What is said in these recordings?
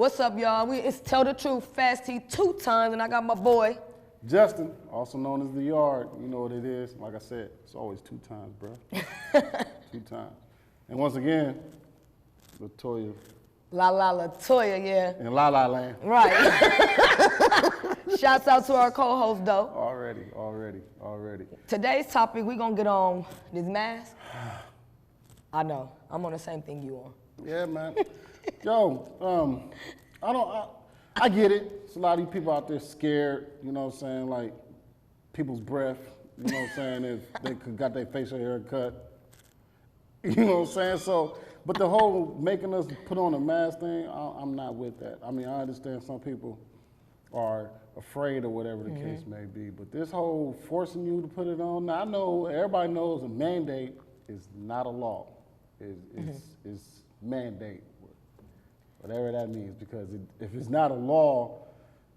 What's up, y'all? It's Tell the Truth, Fast T 2 times, and I got my boy. Justin, also known as The Yard. You know what it is. Like I said, it's always 2 times, bro. 2 times. And once again, Latoya. Latoya, yeah. In La La Land. Right. Shouts out to our co-host, though. Already. Today's topic, we're going to get on this mask. I know. I'm on the same thing you on. Yeah, man. Yo, I get it. It's a lot of these people out there scared, you know what I'm saying, like people's breath, you know what I'm saying, if they got their facial hair cut. You know what I'm saying? So, but the whole making us put on a mask thing, I'm not with that. I mean, I understand some people are afraid or whatever the case may be, but this whole forcing you to put it on, now I know, everybody knows a mandate is not a law. It's mandate, whatever that means, because if it's not a law,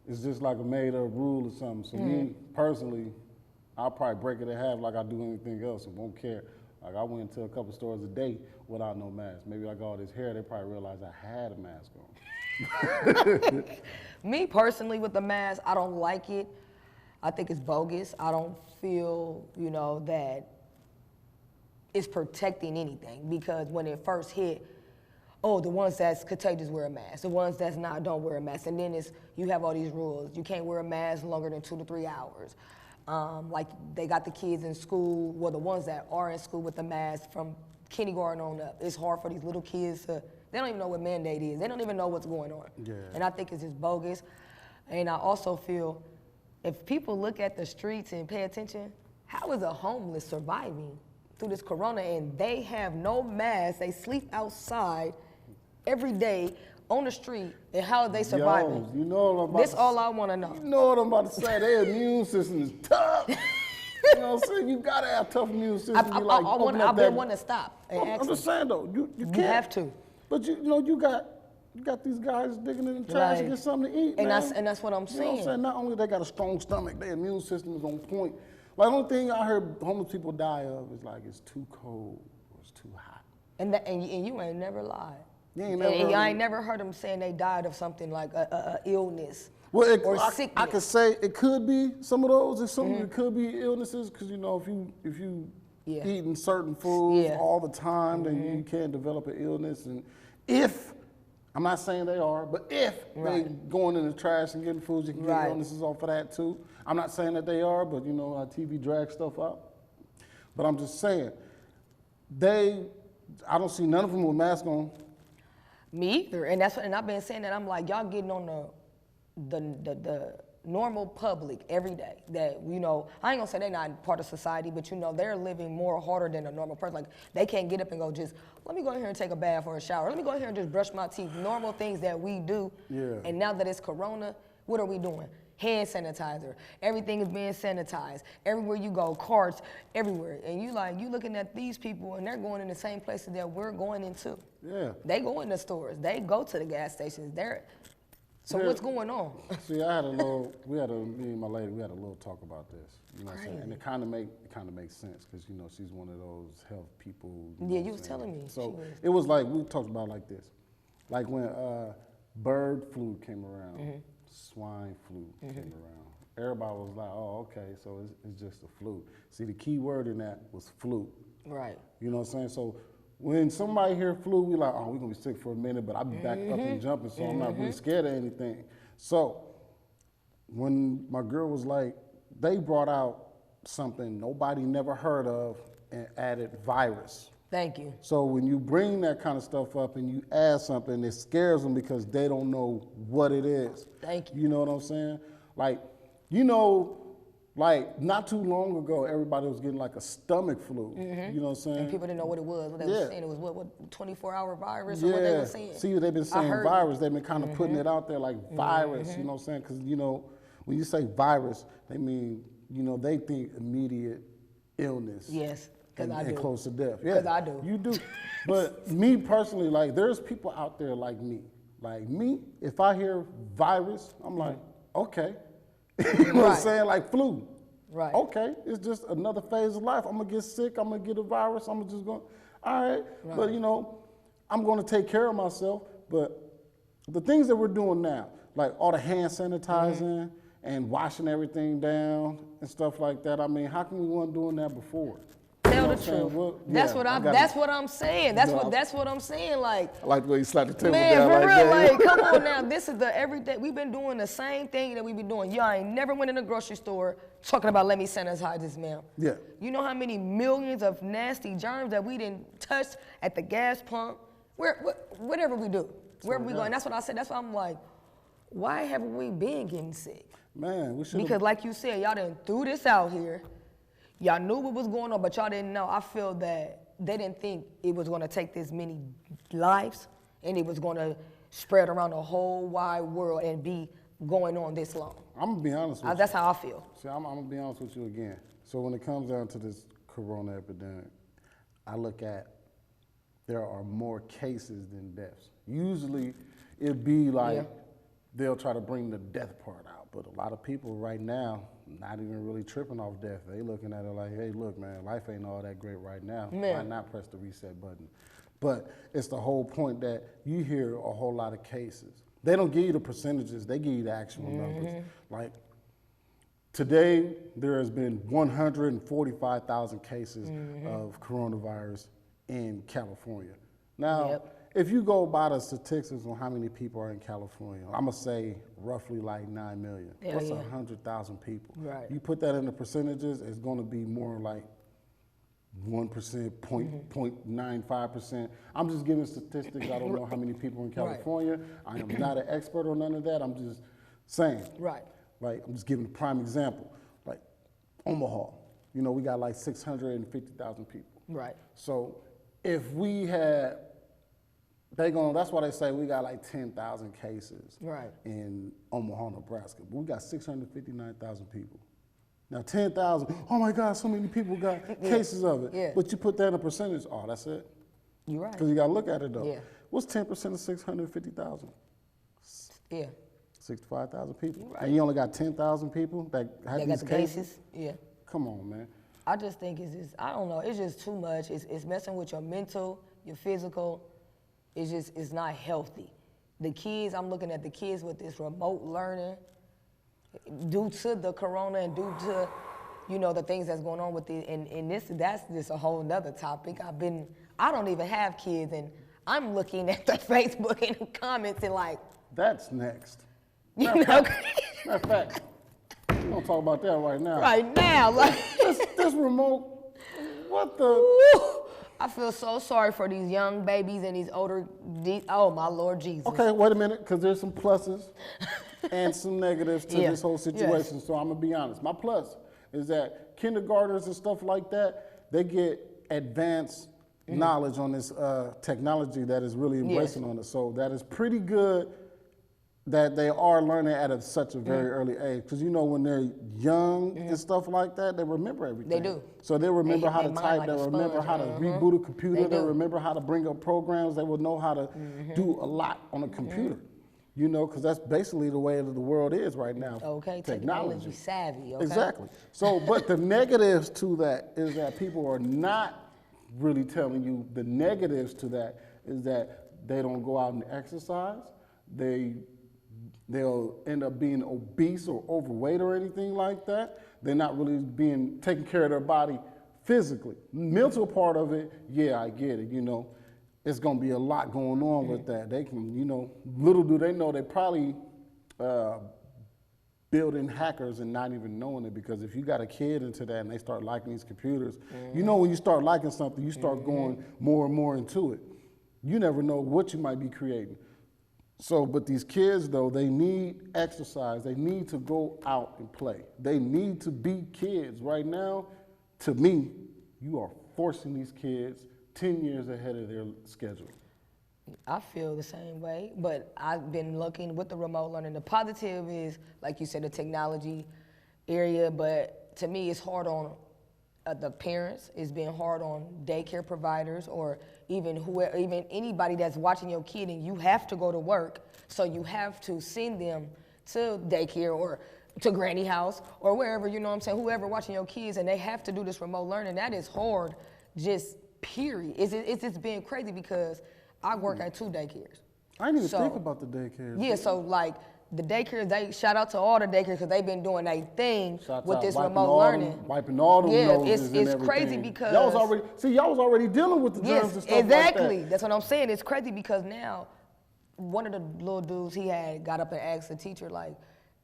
it's just like a made-up rule or something. So me, personally, I'll probably break it in half like I do anything else and won't care. Like I went to a couple stores a day without no mask. Maybe I got all this hair, they probably realized I had a mask on. Me personally with the mask, I don't like it. I think it's bogus. I don't feel, that it's protecting anything, because when it first hit, the ones that's contagious wear a mask. The ones that's not don't wear a mask. And then you have all these rules. You can't wear a mask longer than 2 to 3 hours. Like they got the kids in school, well, the ones that are in school with the mask from kindergarten on up. It's hard for these little kids they don't even know what mandate is. They don't even know what's going on. Yeah. And I think it's just bogus. And I also feel if people look at the streets and pay attention, how is a homeless surviving through this corona and they have no mask, they sleep outside every day on the street, and how are they surviving? Yo, you know what I'm about This all I want to know. You know what I'm about to say. Their immune system is tough. You know what I'm saying? You gotta have tough immune system. I've been wanting to stop. I'm just saying though, you can't. You have to. But you got these guys digging in the trash to get something to eat, and man. That's what I'm saying. You know what I'm saying? Not only they got a strong stomach, their immune system is on point. Like the only thing I heard homeless people die of is like it's too cold or it's too hot. And you ain't never lied. I ain't never heard them saying they died of something like a illness or sickness. I could say it could be some of those. It could be illnesses because if you eating certain foods all the time, then you can develop an illness. And if I'm not saying they are, but if they going in the trash and getting foods, you can get illnesses off of that too. I'm not saying that they are, but our TV drags stuff up. But I'm just saying I don't see none of them with masks on. Me either, and I've been saying that. I'm like, y'all getting on the normal public every day. That I ain't gonna say they're not part of society, but they're living more harder than a normal person. Like they can't get up and go let me go in here and take a bath or a shower. Let me go in here and just brush my teeth. Normal things that we do. Yeah. And now that it's Corona, what are we doing? Hand sanitizer. Everything is being sanitized. Everywhere you go, carts, everywhere. And you looking at these people and they're going in the same places that we're going into. Yeah. They go in the stores. They go to the gas stations. So what's going on? See, me and my lady, we had a little talk about this. You know what I'm saying? And it kind of makes sense because she's one of those health people. You was telling me. So it was like we talked about like this, like when bird flu came around. Swine flu came around. Everybody was like, oh, okay, so it's just a flu. See, the key word in that was flu. Right. You know what I'm saying? So when somebody hear flu, we like, oh, we're going to be sick for a minute, but I'll be back up and jumping, so I'm not really scared of anything. So when my girl was like, they brought out something nobody never heard of and added virus. Thank you. So when you bring that kind of stuff up and you add something, it scares them because they don't know what it is. Thank you. You know what I'm saying? Like, not too long ago, everybody was getting like a stomach flu. You know what I'm saying? And people didn't know what it was. What they were saying, it was what 24-hour virus or what they were saying? See, they've been saying virus. They've been kind of putting it out there like virus, you know what I'm saying? Because, when you say virus, they mean, they think immediate illness. Yes. And close to death. Because I do. You do. But me personally, like, there's people out there like me. Like me, if I hear virus, I'm like, okay. You know what I'm saying? Like flu. Right. Okay, it's just another phase of life. I'm going to get sick. I'm going to get a virus. I'm just going, all right. But, I'm going to take care of myself. But the things that we're doing now, like all the hand sanitizing and washing everything down and stuff like that. I mean, how come we weren't doing that before? Tell the truth. Well, that's yeah, what I'm saying. That's what I'm saying. Like, I like the way you slapped the table man, down for like real, that. like, come on now. This is the everyday. We've been doing the same thing that we've been doing. Y'all ain't never went in a grocery store talking about let me sanitize this, ma'am. Yeah. You know how many millions of nasty germs that we didn't touch at the gas pump? Whatever we do, wherever we go. And that's what I said. That's why I'm like, why haven't we been getting sick? Man, we should. Because like you said, y'all done threw this out here. Y'all knew what was going on, but y'all didn't know. I feel that they didn't think it was going to take this many lives and it was going to spread around the whole wide world and be going on this long. I'm going to be honest with you. That's how I feel. See, I'm going to be honest with you again. So when it comes down to this corona epidemic, I look at there are more cases than deaths. Usually it'd be like they'll try to bring the death part out, but a lot of people right now not even really tripping off death. They looking at it like, hey, look, man, life ain't all that great right now. Why not press the reset button? But it's the whole point that you hear a whole lot of cases. They don't give you the percentages, they give you the actual numbers. Like today, there has been 145,000 cases of coronavirus in California. Now, if you go by the statistics on how many people are in California, I'm gonna say roughly like 9 million. What's 100,000 people? Right. You put that into percentages, it's gonna be more like 1%, 0.95%. I'm just giving statistics. I don't know how many people are in California. I am not an expert on none of that. I'm just saying. Right. Like, I'm just giving a prime example. Like Omaha, you know, we got like 650,000 people. Right. So if we had, that's why they say we got like 10,000 cases in Omaha, Nebraska. But we got 659,000 people. Now 10,000, oh my God, so many people got cases of it. Yeah. But you put that in a percentage, oh, that's it. You're right. Because you got to look at it though. Yeah. What's 10% of 650,000? Yeah. 65,000 people. Right. And you only got 10,000 people that have these cases? Yeah. Come on, man. I just think it's just, I don't know, it's just too much. It's messing with your mental, your physical. It's not healthy. The kids, I'm looking at the kids with this remote learning due to the corona and due to, you know, the things that's going on with it. And that's just a whole nother topic. I don't even have kids, and I'm looking at the Facebook and the comments and like. That's next. You know? Matter of fact, we don't talk about that right now. Right now, like. this remote, what the? Woo! I feel so sorry for these young babies and these older, oh my Lord Jesus. Okay, wait a minute, because there's some pluses and some negatives to this whole situation. So I'm gonna be honest. My plus is that kindergartners and stuff like that, they get advanced knowledge on this technology that is really embracing on it. So that is pretty good that they are learning at such a very early age. Because you know when they're young and stuff like that, they remember everything. They do. So they remember how to type, they remember how to reboot a computer, they remember how to bring up programs, they will know how to do a lot on a computer. You know, because that's basically the way that the world is right now. Okay, technology savvy, okay? Exactly. So, but the negatives to that is that people are not really telling you. The negatives to that is that they don't go out and exercise. They'll end up being obese or overweight or anything like that. They're not really taking care of their body physically. Mental part of it, yeah, I get it, you know. It's gonna be a lot going on with that. They can, you know, little do they know, they probably building hackers and not even knowing it, because if you got a kid into that and they start liking these computers, you know when you start liking something, you start going more and more into it. You never know what you might be creating. So, but these kids though, they need exercise. They need to go out and play. They need to be kids. Right now, to me, you are forcing these kids 10 years ahead of their schedule. I feel the same way, but I've been looking with the remote learning. The positive is, like you said, the technology area, but to me it's hard on the parents. It's been hard on daycare providers, or even anybody that's watching your kid and you have to go to work, so you have to send them to daycare or to granny house or wherever, you know what I'm saying, whoever watching your kids, and they have to do this remote learning. That is hard, just period. It's been crazy because I work at 2 daycares. I didn't even think about the daycares. Yeah, so like the daycares, they shout out to all the daycares because they've been doing their thing with this remote learning. Wiping all them noses it's and crazy everything. because y'all was already dealing with the germs and stuff exactly. like that. That's what I'm saying. It's crazy because now one of the little dudes he had got up and asked the teacher like,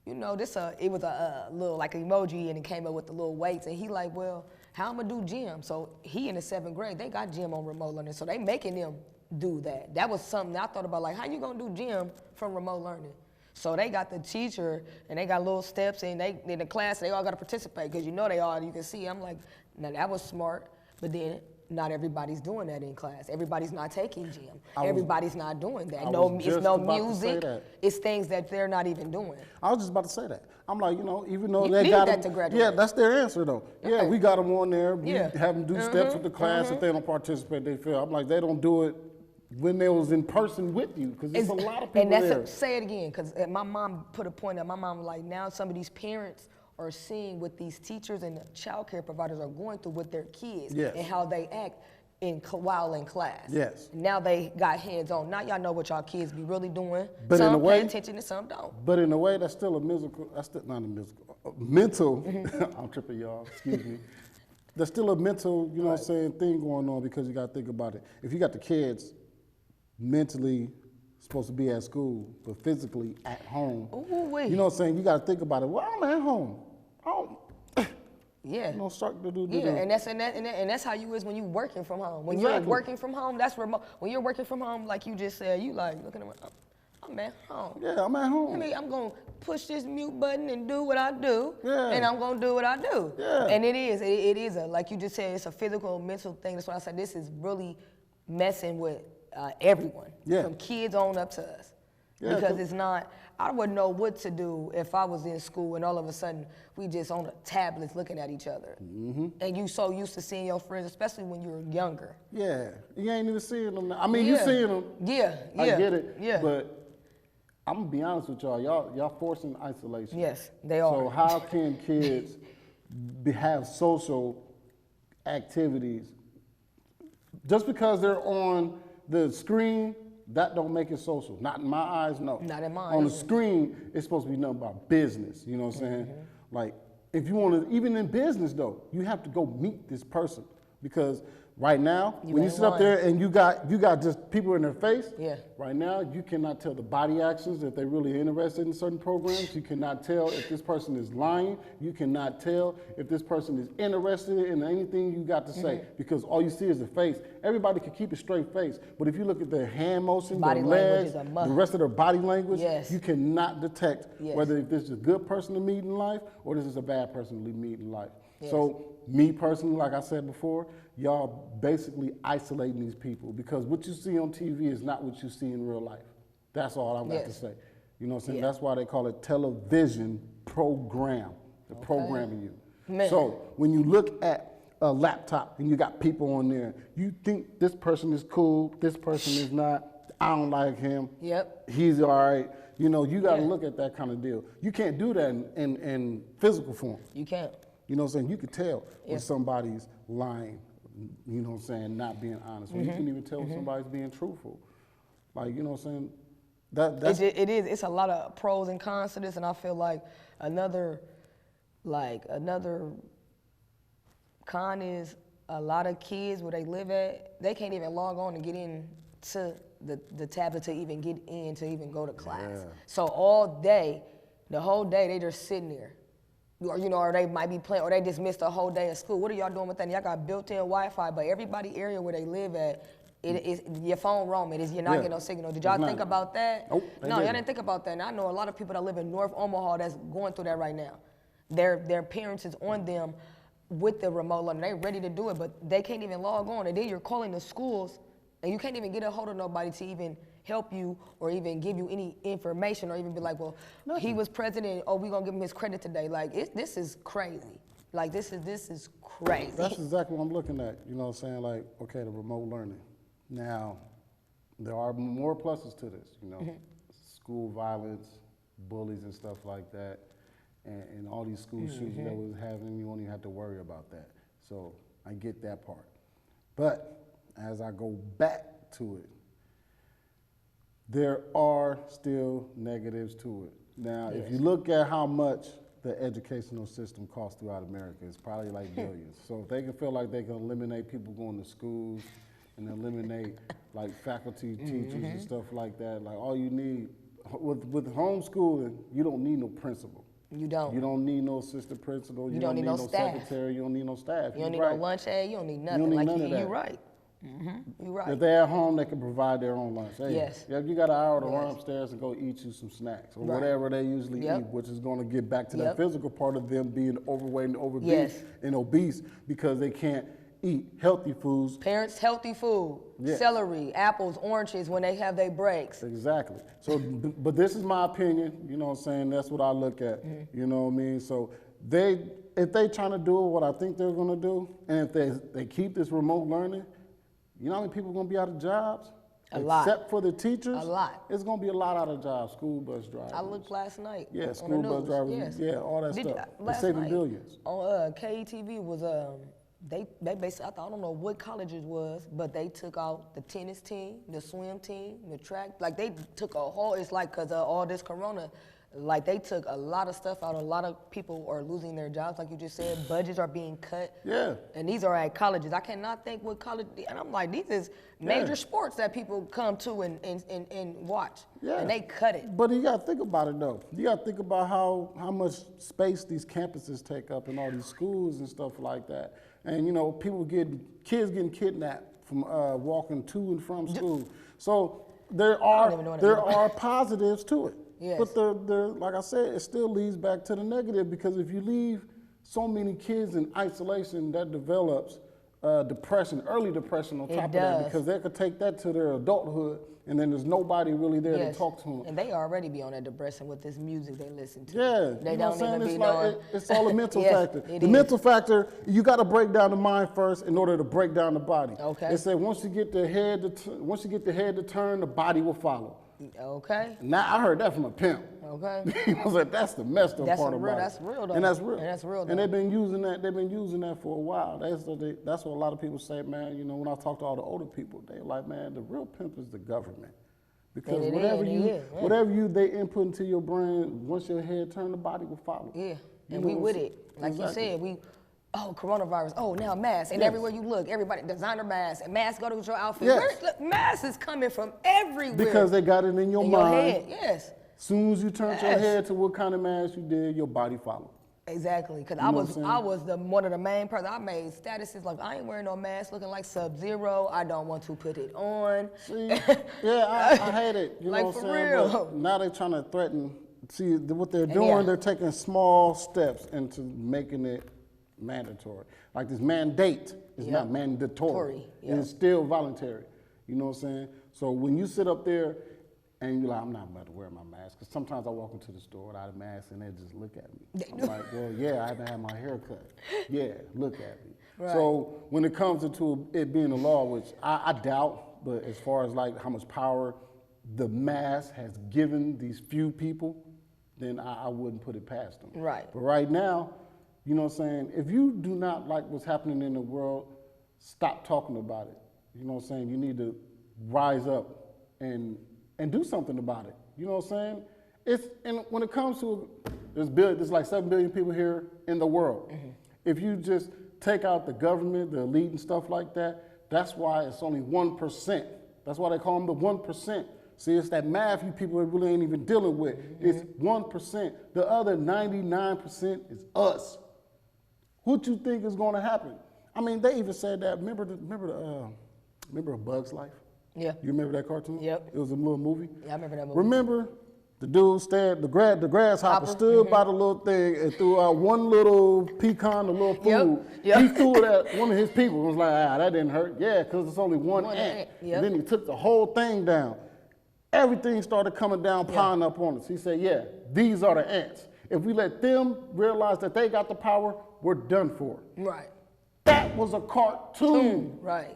you know, it was a little like an emoji and it came up with the little weights and he like, well, how I'm gonna do gym? So he in the 7th grade, they got gym on remote learning, so they making them do that. That was something I thought about, like, how you gonna do gym from remote learning? So they got the teacher and they got little steps and they in the class they all gotta participate because you know they all, you can see. I'm like, now that was smart, but then not everybody's doing that in class. Everybody's not taking gym. Everybody's not doing that. It's no music. It's things that they're not even doing. I was just about to say that. I'm like, you know, even though you they need got that them, to graduate. yeah, that's their answer though. Yeah, we got them on there. We Yeah. have them do steps with the class. If they don't participate, they fail. I'm like, they don't do it when they was in person with you because there's a lot of people there. Say it again, because my mom put a point out. My mom was like, now some of these parents are seeing what these teachers and the child care providers are going through with their kids and how they act while in class. Yes. Now they got hands on. Now y'all know what y'all kids be really doing. But some in a way, pay attention and some don't. But in a way, that's still a musical. That's still not a musical. Mental. I'm tripping, y'all. Excuse me. There's still a mental, you know what I'm saying, thing going on because you got to think about it. If you got the kids mentally supposed to be at school, but physically at home, you know what I'm saying, you got to think about it. Well, I'm at home. Yeah. No start to do. And that's how you is when you working from home. When you're working from home, that's remote. When you're working from home, like you just said, you like looking at I'm at home. Yeah, I'm at home. I mean, I'm gonna push this mute button and do what I do. Yeah. And I'm gonna do what I do. Yeah. And it is a, like you just said, it's a physical, mental thing. That's why I said this is really messing with everyone. Yeah. From kids on up to us. Yeah, because it's not, I wouldn't know what to do if I was in school and all of a sudden we just on the tablets looking at each other. And you so used to seeing your friends, especially when you were younger. Yeah, you ain't even seeing them now. I mean, you seeing them. Yeah, I get it. Yeah. But I'm gonna be honest with y'all. Y'all forcing isolation. Yes, they are. So how can kids have social activities just because they're on the screen? That don't make it social. Not in my eyes, no. Not in mine. On the screen, it's supposed to be nothing about business. You know what I'm saying? Like, if you want to, even in business though, you have to go meet this person because right now, when you sit up there and you got just people in their face. Yeah. Right now, you cannot tell the body actions if they're really interested in certain programs. You cannot tell if this person is lying. You cannot tell if this person is interested in anything you got to say because all you see is the face. Everybody can keep a straight face, but if you look at their hand motion, their legs, the rest of their body language, you cannot detect whether if this is a good person to meet in life or this is a bad person to meet in life. So me personally, like I said before, y'all basically isolating these people because what you see on TV is not what you see in real life. That's all I've got to say. You know what I'm saying? That's why they call it television program. They're programming you. Man. So when you look at a laptop and you got people on there, you think this person is cool, this person is not, I don't like him, he's all right. You know, you got to look at that kind of deal. You can't do that in physical form. You can't. You know what I'm saying? You could tell when somebody's lying, you know what I'm saying, not being honest. When you can even tell when somebody's being truthful. Like, you know what I'm saying? That's It's a lot of pros and cons to this, and I feel like another con is a lot of kids where they live at, they can't even log on to get in to the tablet to even get in to even go to class. So all day, the whole day, they just sitting there. Or, you know, or they might be playing, or they just missed a whole day of school. What are y'all doing with that? And y'all got built-in Wi-Fi, but everybody area where they live at, it is your phone roaming. You're not getting no signal. Did y'all think about that? Nope, no, y'all didn't think about that. And I know a lot of people that live in North Omaha that's going through that right now. Their parents is on them with the remote learning. They ready to do it, but they can't even log on. And then you're calling the schools, and you can't even get a hold of nobody to even help you or even give you any information or even be like, well, he was president, oh, we're gonna give him his credit today. Like, this is crazy. Like, this is crazy. That's exactly what I'm looking at, you know what I'm saying? Like, okay, the remote learning. Now, there are more pluses to this, you know, school violence, bullies and stuff like that, and all these school shootings that was happening, you only have to worry about that. So I get that part. But as I go back to it, There are still negatives to it. Now, Yes. if you look at how much the educational system costs throughout America, it's probably like billions. So if they can feel like they can eliminate people going to schools and eliminate like faculty, teachers and stuff like that, like all you need, with homeschooling, you don't need no principal. You don't. You don't need no assistant principal. You don't need no staff. secretary. You don't need no staff. You don't need right. no lunch aid. You don't need nothing. You don't need like none of that. You're right. You're right. If they're at home, they can provide their own lunch. Hey, Yes. If you got an hour to run Yes. upstairs and go eat you some snacks or Right. whatever they usually Yep. eat, which is going to get back to that Yep. physical part of them being overweight and overweight Yes. and obese because they can't eat healthy foods. Parents, healthy food, Yes. celery, apples, oranges when they have their breaks. Exactly. So, but this is my opinion. You know what I'm saying? That's what I look at. You know what I mean? So if they trying to do what I think they're going to do, and if they keep this remote learning, you know how many people are going to be out of jobs? A lot. Except for the teachers. A lot. It's going to be a lot out of jobs. School bus drivers. I looked last night. Yeah, on the school bus news. drivers. Yes. Yeah, all that Did- stuff. They're last saving night billions. On KETV was they basically, I don't know what college it was, but they took out the tennis team, the swim team, the track. Like they took a whole. It's like because of all this corona, like they took a lot of stuff out. A lot of people are losing their jobs, like you just said. Budgets are being cut. Yeah. And these are at colleges. I cannot think what college. And I'm like, these is major sports that people come to and watch. Yeah. And they cut it. But you got to think about it, though. You got to think about how much space these campuses take up in all these schools and stuff like that. And, you know, kids getting kidnapped from walking to and from school. So there are positives to it. Yes. But like I said, it still leads back to the negative because if you leave so many kids in isolation, that develops depression, early depression on top of that because they could take that to their adulthood and then there's nobody really there to talk to them. And they already be on that depression with this music they listen to. Yeah, They you know don't what I'm even saying? be It's knowing. like it's all a mental Yes, factor. it The is. mental factor, you got to break down the mind first in order to break down the body. Okay. They say once you get the head to turn, the body will follow. Okay. Now I heard that from a pimp. Okay. He was like, that's the messed up That's part real- about it. that's real, though. And that's real. And that's real, And though. they've been using that. They've been using that for a while. That's what a lot of people say, man. You know, when I talk to all the older people, they like, man, the real pimp is the government. Because And it whatever is, you, it is, yeah. whatever they input into your brain, once your head turn, the body will follow. Yeah. You And know we what with I'm it. Like Exactly. you said, coronavirus. Oh, now masks. And Yes. everywhere you look, everybody, designer masks. And masks go to your outfit. Yes. Look, masks is coming from everywhere. Because they got it in your in mind. your head. Yes. Soon as you turn your Yes. head to what kind of mask you did, your body follow. Exactly, because know I what was I'm I was one of the main person. I made statuses like I ain't wearing no mask, looking like Sub-Zero. I don't want to put it on. See, yeah, I hate it. You Like, know what I'm for saying? real. But now they're trying to threaten. See, what they're And doing, yeah. they're taking small steps into making it mandatory. Like this mandate is Yep. not mandatory. Tory, yep. It's still voluntary. You know what I'm saying? So when you sit up there and you're like, I'm not about to wear my mask, because sometimes I walk into the store without a mask and they just look at me. I'm like, well, yeah, I haven't had my hair cut. Yeah, look at me. Right. So when it comes into it being a law, which I doubt, but as far as like how much power the mask has given these few people, then I wouldn't put it past them. Right. But right now, you know what I'm saying, if you do not like what's happening in the world, stop talking about it. You know what I'm saying? You need to rise up and do something about it. You know what I'm saying? And when it comes to there's like 7 billion people here in the world. Mm-hmm. If you just take out the government, the elite and stuff like that, that's why it's only 1%. That's why they call them the 1%. See, it's that math you people really ain't even dealing with. Mm-hmm. It's 1%. The other 99% is us. What you think is going to happen? I mean, they even said that. Remember A Bug's Life? Yeah. You remember that cartoon? Yep. It was a little movie. Yeah, I remember that movie. Remember, the dude the grasshopper Hopper, stood by the little thing and threw out one little pecan, a little food. Yep. He threw it at one of his people and was like, that didn't hurt. Yeah, because it's only one ant. Yep. And then he took the whole thing down. Everything started coming down, piling up on us. He said, yeah, these are the ants. If we let them realize that they got the power, we're done for. Right. That was a cartoon. Right.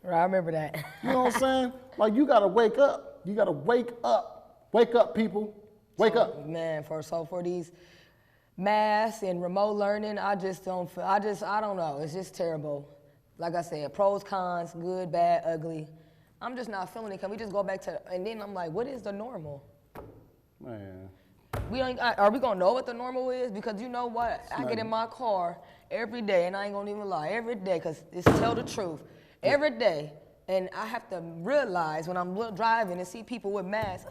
Right. I remember that. You know what I'm saying? Like, you gotta wake up. You gotta wake up. Wake up, people. Wake up. Man, for these masks and remote learning, I don't know. It's just terrible. Like I said, pros, cons, good, bad, ugly. I'm just not feeling it. Can we just go back to, and then I'm like, what is the normal? Man. Are we gonna know what the normal is? Because you know what? I get in my car every day, and I ain't gonna even lie, every day, because it's tell the truth. Every day, and I have to realize when I'm driving and see people with masks,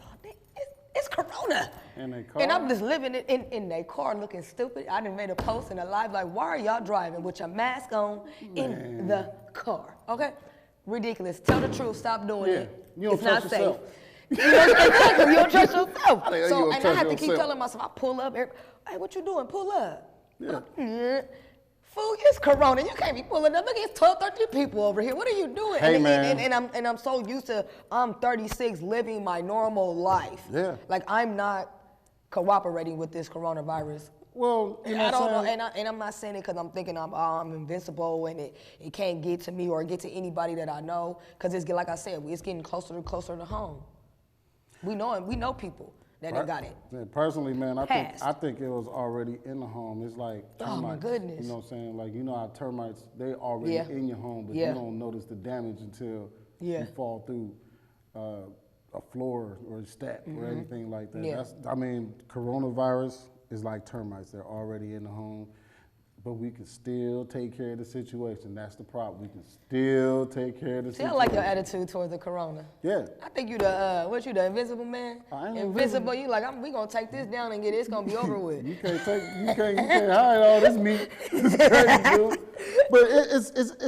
it's Corona. In their car? And I'm just living it in their car looking stupid. I done made a post in a live like, why are y'all driving with your mask on in the car? Okay? Ridiculous. Tell the truth. Stop doing it. You don't it's trust not yourself. safe. Exactly. You don't trust yourself. So, and I have to keep telling myself, I pull up. Hey, what you doing? Pull up. Yeah. Fool, it's Corona. You can't be pulling up. Look, it's 12, 13 people over here. What are you doing? Hey, and, man. And I'm so used to, I'm 36 living my normal life. Yeah. Like, I'm not cooperating with this coronavirus. Well, you know I don't know, saying? and I'm not saying it because I'm thinking I'm invincible and it can't get to me or get to anybody that I know. Because it's, like I said, it's getting closer and closer to home. We know people that they got it. Yeah, personally, man, I Passed. think it was already in the home. It's like termites. Oh my goodness. You know what I'm saying? Like, you know how termites, they already in your home, but you don't notice the damage until you fall through a floor or a step or anything like that. Yeah. I mean, coronavirus is like termites. They're already in the home. But we can still take care of the situation. That's the problem. We can still take care of the situation. I like your attitude towards the corona. Yeah. I think you the invisible man? I ain't invisible. You like, we gonna take this down and it's gonna be over with. You can't hide all this meat. It's crazy, dude. But it's just,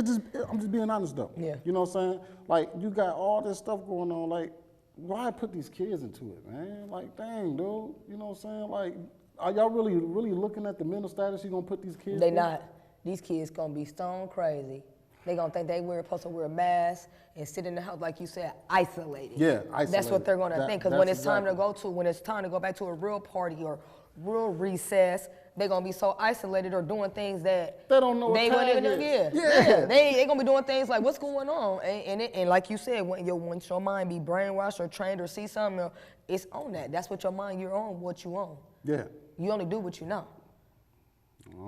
I'm just being honest though. Yeah. You know what I'm saying? Like, you got all this stuff going on. Like, why put these kids into it, man? Like, dang, dude. You know what I'm saying? Like, are y'all really looking at the mental status you gonna put these kids They in? not. These kids gonna be stone crazy. They gonna think supposed to wear a mask and sit in the house, like you said, isolated. Yeah, isolated. That's what they're gonna think. Because when it's time to go back to a real party or real recess, they're gonna be so isolated or doing things that they don't know what they time wouldn't even it know. is. Yeah. They gonna be doing things like, what's going on? And like you said, when your mind be brainwashed or trained or see something, it's on that. That's what your mind, you're on what you own. Yeah. You only do what you know,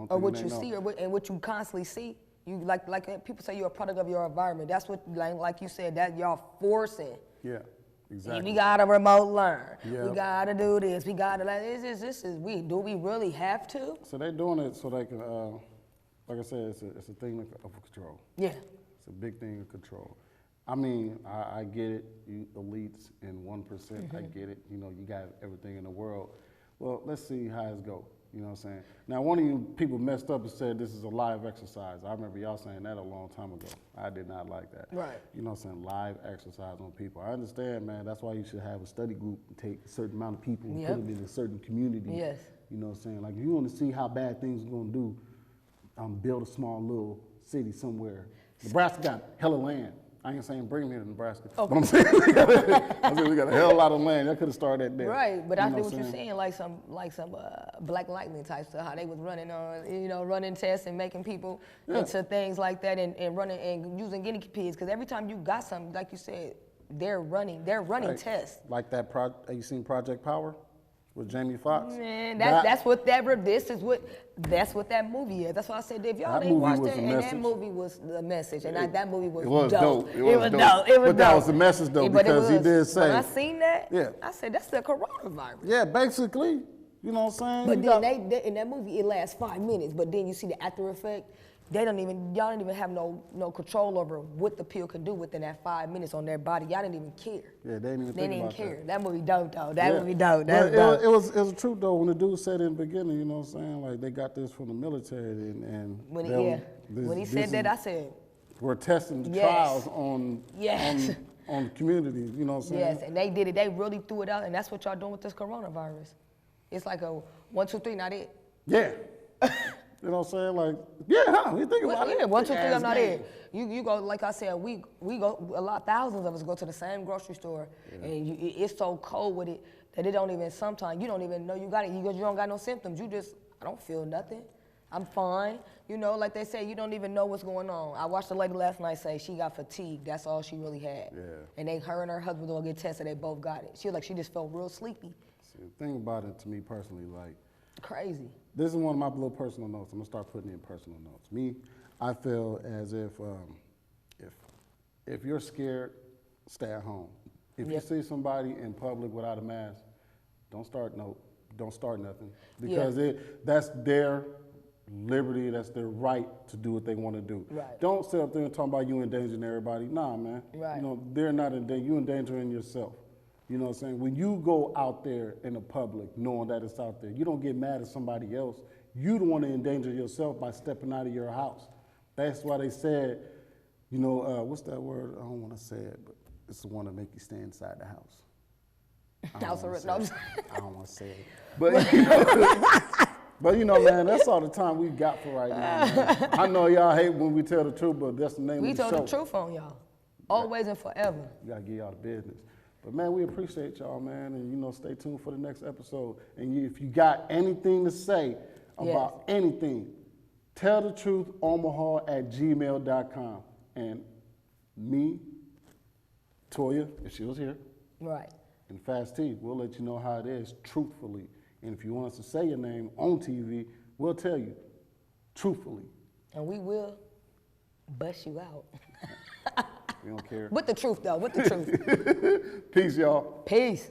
or what you see, and what you constantly see. You like people say you're a product of your environment. That's what, like you said, that y'all forcing. Yeah, exactly. We gotta remote learn. Yeah. We gotta do this. We gotta do we really have to? So they're doing it so they can, like I said, it's a thing of control. Yeah. It's a big thing of control. I mean, I get it. You elites and 1%, I get it. You know, you got everything in the world. Well, let's see how it's go. You know what I'm saying? Now, one of you people messed up and said this is a live exercise. I remember y'all saying that a long time ago. I did not like that. Right. You know what I'm saying? Live exercise on people. I understand, man. That's why you should have a study group and take a certain amount of people and put them in a certain community. Yes. You know what I'm saying? Like, if you want to see how bad things are going to do, build a small little city somewhere. Nebraska got hella land. I ain't saying bring me to Nebraska, but I'm saying we got a hell lot of land. I could have started that. Right, but I see what you're saying, like some Black Lightning type stuff, how they was running on, running tests and making people into things like that, and running and using guinea pigs, because every time you got something, like you said, they're running tests. Like that you seen Project Power with Jamie Foxx? Man, that's what that movie is. That's why I said, if y'all didn't watch that, and that movie was the message, and that movie was dope. It was dope. But that was the message though, because he did say. When I seen that, I said, that's the coronavirus. Yeah, basically. You know what I'm saying? But then they in that movie, it lasts 5 minutes, but then you see the after effect. Y'all don't even have no control over what the pill could do within that 5 minutes on their body. Y'all didn't even care. Yeah, they didn't even care. That movie dope though. That movie dope. That was dope. It was the truth though. When the dude said in the beginning, you know what I'm saying, like they got this from the military, and when he said that, I said, we're testing the trials on the community. You know what I'm saying? Yes, and they did it. They really threw it out, and that's what y'all doing with this coronavirus. It's like a 1, 2, 3, not it. Yeah. You know what I'm saying? Like, you think about it. 1, 2, 3, I'm not it. You go, like I said, we go, thousands of us go to the same grocery store, and it's so cold with it that sometimes you don't even know you got it because you don't got no symptoms. I don't feel nothing. I'm fine. You know, like they say, you don't even know what's going on. I watched a lady last night say she got fatigue. That's all she really had. Yeah. And her and her husband gonna get tested. They both got it. She was like, she just felt real sleepy. See, the thing about it to me personally, like, crazy. This is one of my little personal notes. I'm gonna start putting in personal notes. Me, I feel as if you're scared stay at home. If you see somebody in public without a mask, don't start nothing because that's their liberty, that's their right to do what they want to do. Right. Don't sit up there and talk about you endangering everybody. Nah, man. Right. You know, they're not endangering, you endangering yourself. You know what I'm saying? When you go out there in the public knowing that it's out there, you don't get mad at somebody else. You don't want to endanger yourself by stepping out of your house. That's why they said, you know, what's that word? I don't want to say it, but it's the one that make you stay inside the house. I don't want to say it. But you know, man, that's all the time we got for right now, man. I know y'all hate when we tell the truth, but that's the name of the show. We told the truth on y'all. Always and forever. We got to give y'all the business. But man, we appreciate y'all, man, and you know, stay tuned for the next episode. And if you got anything to say about anything, tellthetruthOmaha@gmail.com. And me, Toya, if she was here, right, and Fast T, we'll let you know how it is truthfully. And if you want us to say your name on TV, we'll tell you truthfully. And we will bust you out. We don't care. With the truth, though, with the truth. Peace, y'all. Peace.